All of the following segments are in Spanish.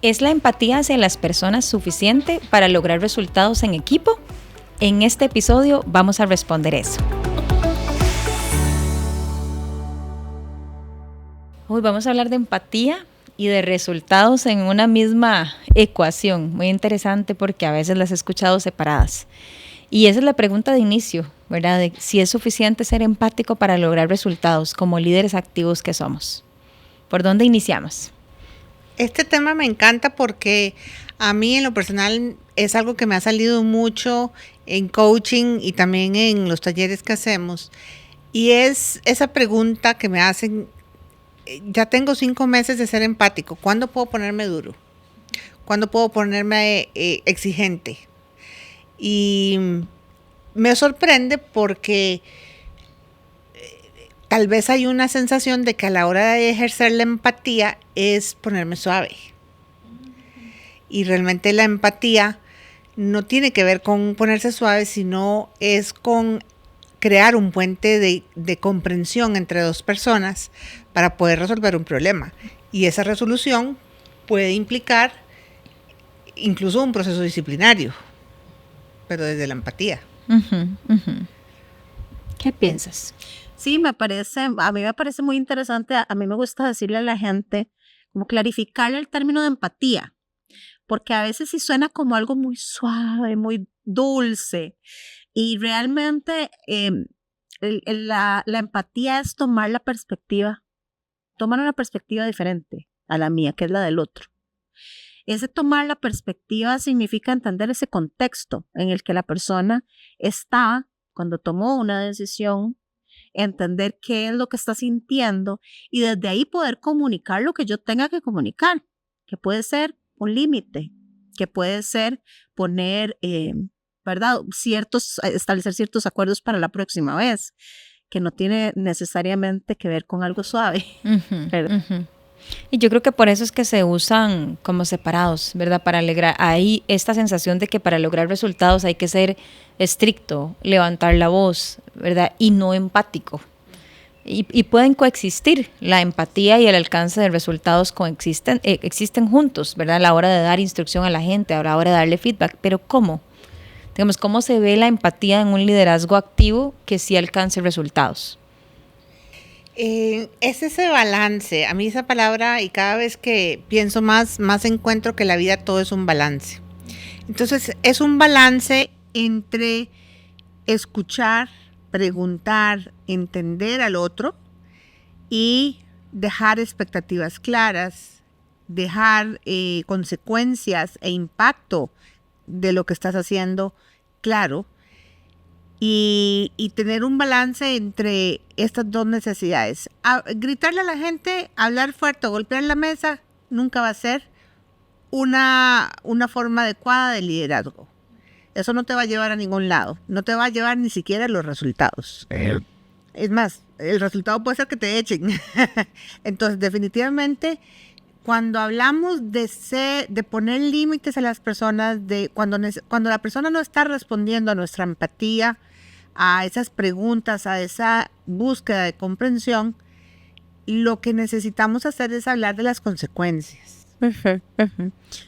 ¿Es la empatía hacia las personas suficiente para lograr resultados en equipo? En este episodio vamos a responder eso. Hoy vamos a hablar de empatía y de resultados en una misma ecuación. Muy interesante porque a veces las he escuchado separadas. Y esa es la pregunta de inicio, ¿verdad? De si es suficiente ser empático para lograr resultados como líderes activos que somos. ¿Por dónde iniciamos? Este tema me encanta porque a mí en lo personal es algo que me ha salido mucho en coaching y también en los talleres que hacemos. Y es esa pregunta que me hacen, ya tengo 5 meses de ser empático, ¿cuándo puedo ponerme duro? ¿Cuándo puedo ponerme exigente? Y me sorprende porque tal vez hay una sensación de que a la hora de ejercer la empatía es ponerme suave. Y realmente la empatía no tiene que ver con ponerse suave, sino es con crear un puente de comprensión entre dos personas para poder resolver un problema. Y esa resolución puede implicar incluso un proceso disciplinario, pero desde la empatía. ¿Qué piensas? Sí, a mí me parece muy interesante. A mí me gusta decirle a la gente, como clarificarle el término de empatía, porque a veces sí suena como algo muy suave, muy dulce, y realmente la empatía es tomar una perspectiva diferente a la mía, que es la del otro. Ese tomar la perspectiva significa entender ese contexto en el que la persona está cuando tomó una decisión, entender qué es lo que está sintiendo y desde ahí poder comunicar lo que yo tenga que comunicar, que puede ser un límite, que puede ser poner, ¿verdad? Establecer ciertos acuerdos para la próxima vez, que no tiene necesariamente que ver con algo suave. Y yo creo que por eso es que se usan como separados, ¿verdad? Para alegrar, hay esta sensación de que para lograr resultados hay que ser estricto, levantar la voz, ¿verdad? Y no empático. Y pueden coexistir, la empatía y el alcance de resultados existen juntos, ¿verdad? A la hora de dar instrucción a la gente, a la hora de darle feedback, pero ¿cómo? Digamos, ¿cómo se ve la empatía en un liderazgo activo que sí alcance resultados? Es ese balance. A mí esa palabra, y cada vez que pienso más encuentro que la vida todo es un balance. Entonces es un balance entre escuchar, preguntar, entender al otro y dejar expectativas claras, dejar consecuencias e impacto de lo que estás haciendo claro. Y tener un balance entre estas dos necesidades. Gritarle a la gente, hablar fuerte, golpear la mesa, nunca va a ser una forma adecuada de liderazgo. Eso no te va a llevar a ningún lado. No te va a llevar ni siquiera a los resultados. Es más, el resultado puede ser que te echen. Entonces, definitivamente, cuando hablamos de poner límites a las personas, cuando la persona no está respondiendo a nuestra empatía, a esas preguntas, a esa búsqueda de comprensión, lo que necesitamos hacer es hablar de las consecuencias.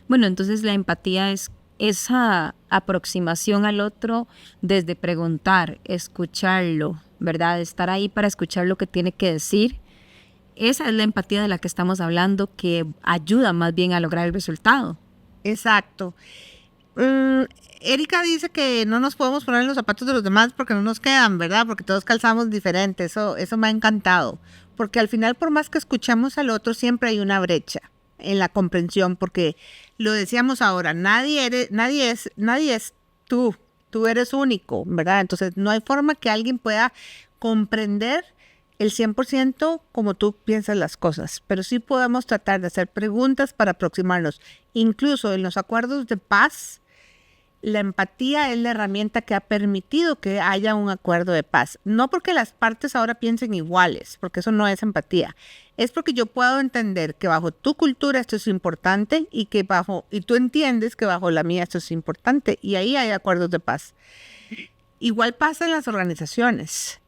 Bueno, entonces la empatía es esa aproximación al otro desde preguntar, escucharlo, ¿verdad? Estar ahí para escuchar lo que tiene que decir. Esa es la empatía de la que estamos hablando, que ayuda más bien a lograr el resultado. Exacto. Erika dice que no nos podemos poner en los zapatos de los demás porque no nos quedan, ¿verdad? Porque todos calzamos diferente. Eso me ha encantado. Porque al final, por más que escuchemos al otro, siempre hay una brecha en la comprensión. Porque lo decíamos ahora, nadie es tú. Tú eres único, ¿verdad? Entonces, no hay forma que alguien pueda comprender el 100% como tú piensas las cosas. Pero sí podemos tratar de hacer preguntas para aproximarnos. Incluso en los acuerdos de paz, la empatía es la herramienta que ha permitido que haya un acuerdo de paz. No porque las partes ahora piensen iguales, porque eso no es empatía. Es porque yo puedo entender que bajo tu cultura esto es importante y tú entiendes que bajo la mía esto es importante. Y ahí hay acuerdos de paz. Igual pasa en las organizaciones.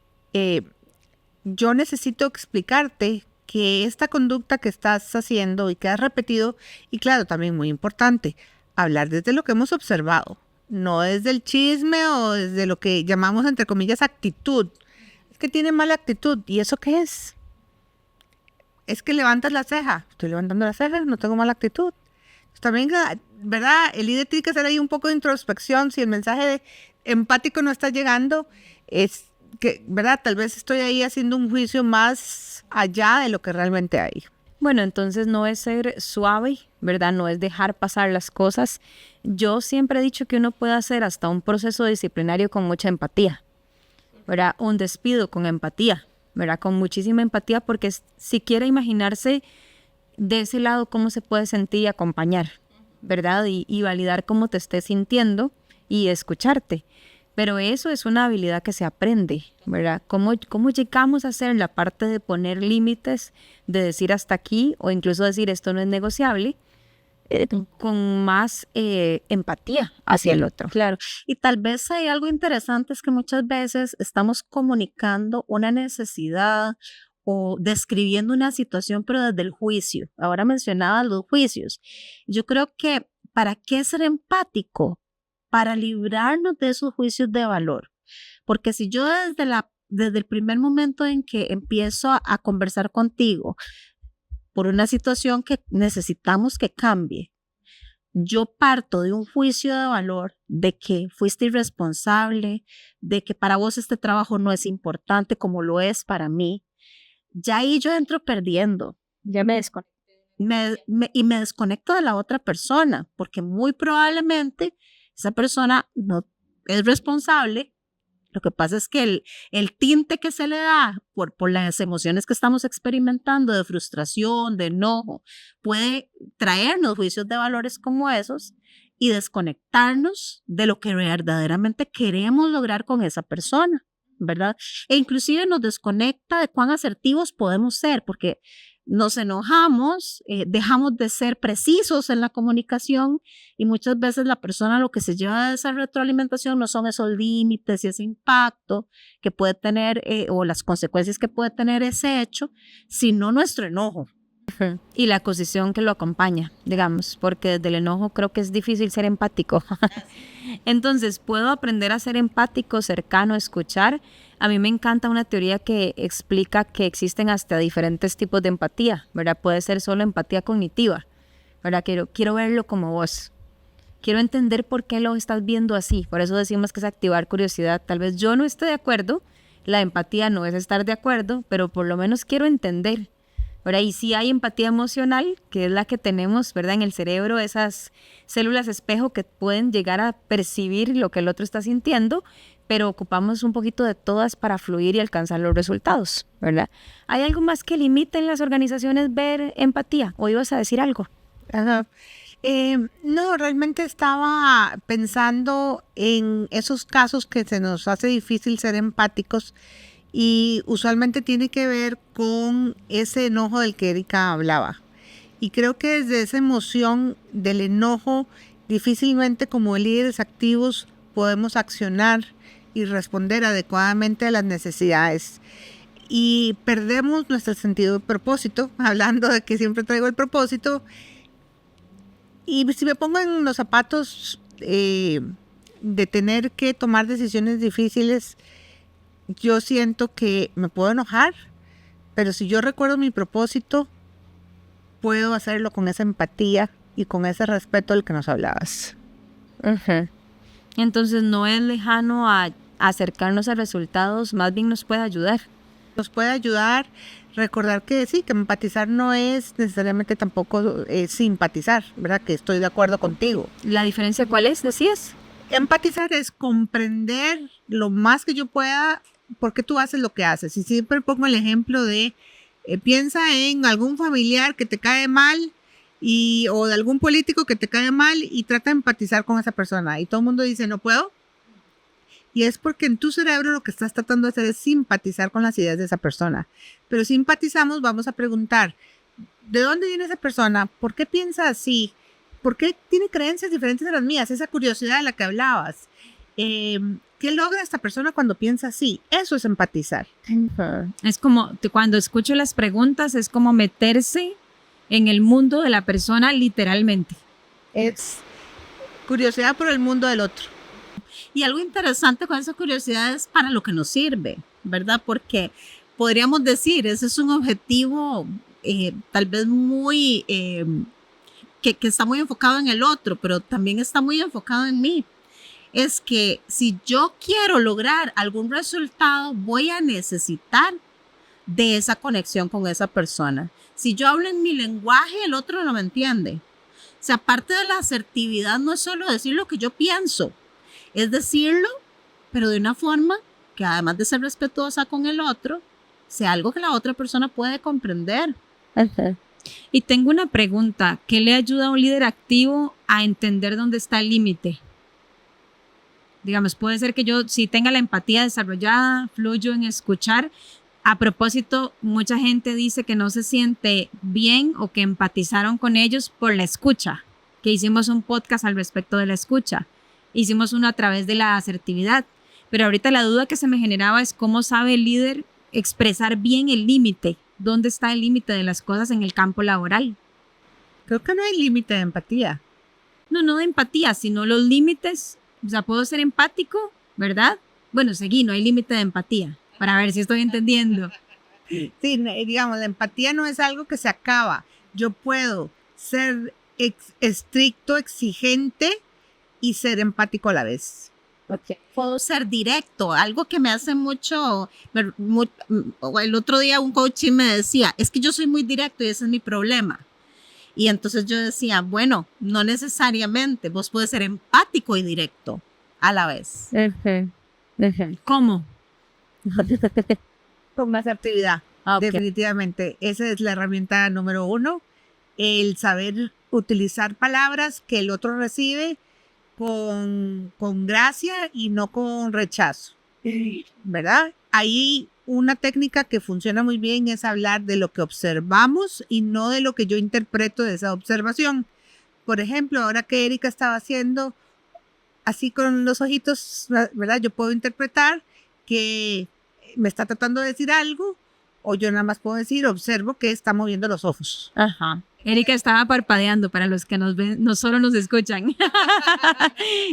Yo necesito explicarte que esta conducta que estás haciendo y que has repetido, y claro, también muy importante, hablar desde lo que hemos observado, no desde el chisme o desde lo que llamamos, entre comillas, actitud. Es que tiene mala actitud. ¿Y eso qué es? Es que levantas la ceja. Estoy levantando la ceja, no tengo mala actitud. También, ¿verdad? El líder tiene que hacer ahí un poco de introspección. Si el mensaje empático no está llegando, es que, ¿verdad? Tal vez estoy ahí haciendo un juicio más allá de lo que realmente hay. Bueno, entonces no es ser suave, ¿verdad? No es dejar pasar las cosas. Yo siempre he dicho que uno puede hacer hasta un proceso disciplinario con mucha empatía, ¿verdad? Un despido con empatía, ¿verdad? Con muchísima empatía, porque si quiere imaginarse de ese lado cómo se puede sentir y acompañar, ¿verdad? Y validar cómo te estés sintiendo y escucharte. Pero eso es una habilidad que se aprende, ¿verdad? ¿Cómo llegamos a hacer la parte de poner límites, de decir hasta aquí o incluso decir esto no es negociable, con más empatía hacia el otro? Claro, y tal vez hay algo interesante, es que muchas veces estamos comunicando una necesidad o describiendo una situación, pero desde el juicio. Ahora mencionaba los juicios. Yo creo que ¿para qué ser empático? Para librarnos de esos juicios de valor. Porque si yo desde el primer momento en que empiezo a conversar contigo por una situación que necesitamos que cambie, yo parto de un juicio de valor de que fuiste irresponsable, de que para vos este trabajo no es importante como lo es para mí, ya ahí yo entro perdiendo. Ya me desconecto. Y me desconecto de la otra persona, porque muy probablemente esa persona no es responsable. Lo que pasa es que el tinte que se le da por las emociones que estamos experimentando de frustración, de enojo, puede traernos juicios de valores como esos y desconectarnos de lo que verdaderamente queremos lograr con esa persona, ¿verdad? E inclusive nos desconecta de cuán asertivos podemos ser, porque nos enojamos, dejamos de ser precisos en la comunicación y muchas veces la persona lo que se lleva de esa retroalimentación no son esos límites y ese impacto que puede tener o las consecuencias que puede tener ese hecho, sino nuestro enojo. Y la posición que lo acompaña, digamos, porque desde el enojo creo que es difícil ser empático. Entonces, ¿puedo aprender a ser empático, cercano, escuchar? A mí me encanta una teoría que explica que existen hasta diferentes tipos de empatía, ¿verdad? Puede ser solo empatía cognitiva, ¿verdad? Quiero verlo como vos. Quiero entender por qué lo estás viendo así. Por eso decimos que es activar curiosidad. Tal vez yo no esté de acuerdo, la empatía no es estar de acuerdo, pero por lo menos quiero entender, ¿verdad? Y sí hay empatía emocional, que es la que tenemos, ¿verdad? En el cerebro, esas células espejo que pueden llegar a percibir lo que el otro está sintiendo, pero ocupamos un poquito de todas para fluir y alcanzar los resultados, ¿verdad? ¿Hay algo más que limite en las organizaciones ver empatía? ¿O ibas a decir algo? Ajá. No, realmente estaba pensando en esos casos que se nos hace difícil ser empáticos y usualmente tiene que ver con ese enojo del que Erika hablaba. Y creo que desde esa emoción del enojo, difícilmente como líderes activos podemos accionar y responder adecuadamente a las necesidades. Y perdemos nuestro sentido de propósito, hablando de que siempre traigo el propósito. Y si me pongo en los zapatos de tener que tomar decisiones difíciles, yo siento que me puedo enojar, pero si yo recuerdo mi propósito, puedo hacerlo con esa empatía y con ese respeto del que nos hablabas. Uh-huh. Entonces no es lejano a acercarnos a resultados, más bien nos puede ayudar. Nos puede ayudar, recordar que sí, que empatizar no es necesariamente tampoco simpatizar, ¿verdad? Que estoy de acuerdo contigo. ¿La diferencia cuál es, decías? Empatizar es comprender lo más que yo pueda por qué tú haces lo que haces. Y siempre pongo el ejemplo de piensa en algún familiar que te cae mal o de algún político que te cae mal y trata de empatizar con esa persona. Y todo el mundo dice, no puedo. Y es porque en tu cerebro lo que estás tratando de hacer es simpatizar con las ideas de esa persona. Pero si empatizamos, vamos a preguntar, ¿de dónde viene esa persona? ¿Por qué piensa así? ¿Por qué tiene creencias diferentes de las mías? Esa curiosidad de la que hablabas. ¿qué logra esta persona cuando piensa así? Eso es empatizar. Es como, cuando escucho las preguntas, es como meterse en el mundo de la persona literalmente. Es curiosidad por el mundo del otro. Y algo interesante con esa curiosidad es para lo que nos sirve, ¿verdad? Porque podríamos decir, ese es un objetivo tal vez muy, que está muy enfocado en el otro, pero también está muy enfocado en mí. Es que si yo quiero lograr algún resultado, voy a necesitar de esa conexión con esa persona. Si yo hablo en mi lenguaje, el otro no me entiende. O sea, parte de la asertividad no es solo decir lo que yo pienso, es decirlo, pero de una forma que además de ser respetuosa con el otro, sea algo que la otra persona puede comprender. Y tengo una pregunta, ¿qué le ayuda a un líder activo a entender dónde está el límite? Digamos, puede ser que yo sí tenga la empatía desarrollada, fluyo en escuchar. A propósito, mucha gente dice que no se siente bien o que empatizaron con ellos por la escucha, que hicimos un podcast al respecto de la escucha. Hicimos uno a través de la asertividad. Pero ahorita la duda que se me generaba es cómo sabe el líder expresar bien el límite. ¿Dónde está el límite de las cosas en el campo laboral? Creo que no hay límite de empatía. No de empatía, sino los límites. O sea, puedo ser empático, ¿verdad? Bueno, seguí, no hay límite de empatía. Para ver si estoy entendiendo. Sí, digamos, la empatía no es algo que se acaba. Yo puedo ser estricto, exigente y ser empático a la vez. Okay. Puedo ser directo, algo que me hace mucho, el otro día un coach me decía, es que yo soy muy directo y ese es mi problema. Y entonces yo decía, bueno, no necesariamente, vos puedes ser empático y directo a la vez. ¿Cómo? Con más asertividad, Okay. definitivamente. Esa es la herramienta número 1, el saber utilizar palabras que el otro recibe con gracia y no con rechazo, ¿verdad? Ahí una técnica que funciona muy bien es hablar de lo que observamos y no de lo que yo interpreto de esa observación. Por ejemplo, ahora que Erika estaba haciendo así con los ojitos, ¿verdad? Yo puedo interpretar que me está tratando de decir algo, o yo nada más puedo decir, observo que está moviendo los ojos. Ajá. Erika estaba parpadeando para los que nos ven, no solo nos escuchan.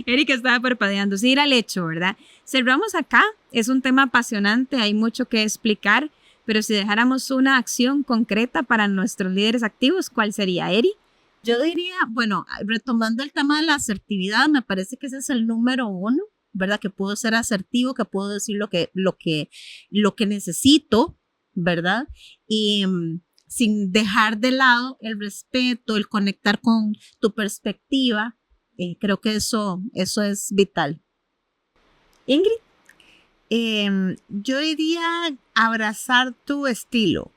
Erika estaba parpadeando. Sí, ir al hecho, ¿verdad? Cerramos acá. Es un tema apasionante, hay mucho que explicar, pero si dejáramos una acción concreta para nuestros líderes activos, ¿cuál sería, Eri? Yo diría, bueno, retomando el tema de la asertividad, me parece que ese es el número 1, ¿verdad? Que puedo ser asertivo, que puedo decir lo que necesito, ¿verdad? Y sin dejar de lado el respeto, el conectar con tu perspectiva, creo que eso es vital. Ingrid. Yo diría abrazar tu estilo.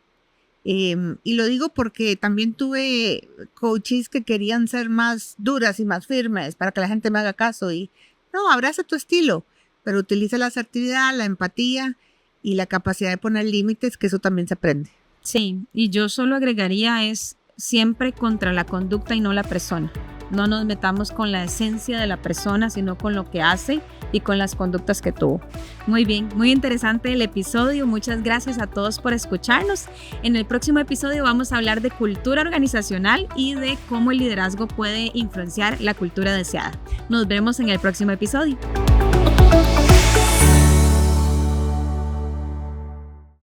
Y lo digo porque también tuve coaches que querían ser más duras y más firmes para que la gente me haga caso. Y no, abraza tu estilo, pero utiliza la asertividad, la empatía y la capacidad de poner límites, que eso también se aprende. Sí, y yo solo agregaría es siempre contra la conducta y no la persona. No nos metamos con la esencia de la persona, sino con lo que hace y con las conductas que tuvo. Muy bien, muy interesante el episodio. Muchas gracias a todos por escucharnos. En el próximo episodio vamos a hablar de cultura organizacional y de cómo el liderazgo puede influenciar la cultura deseada. Nos vemos en el próximo episodio.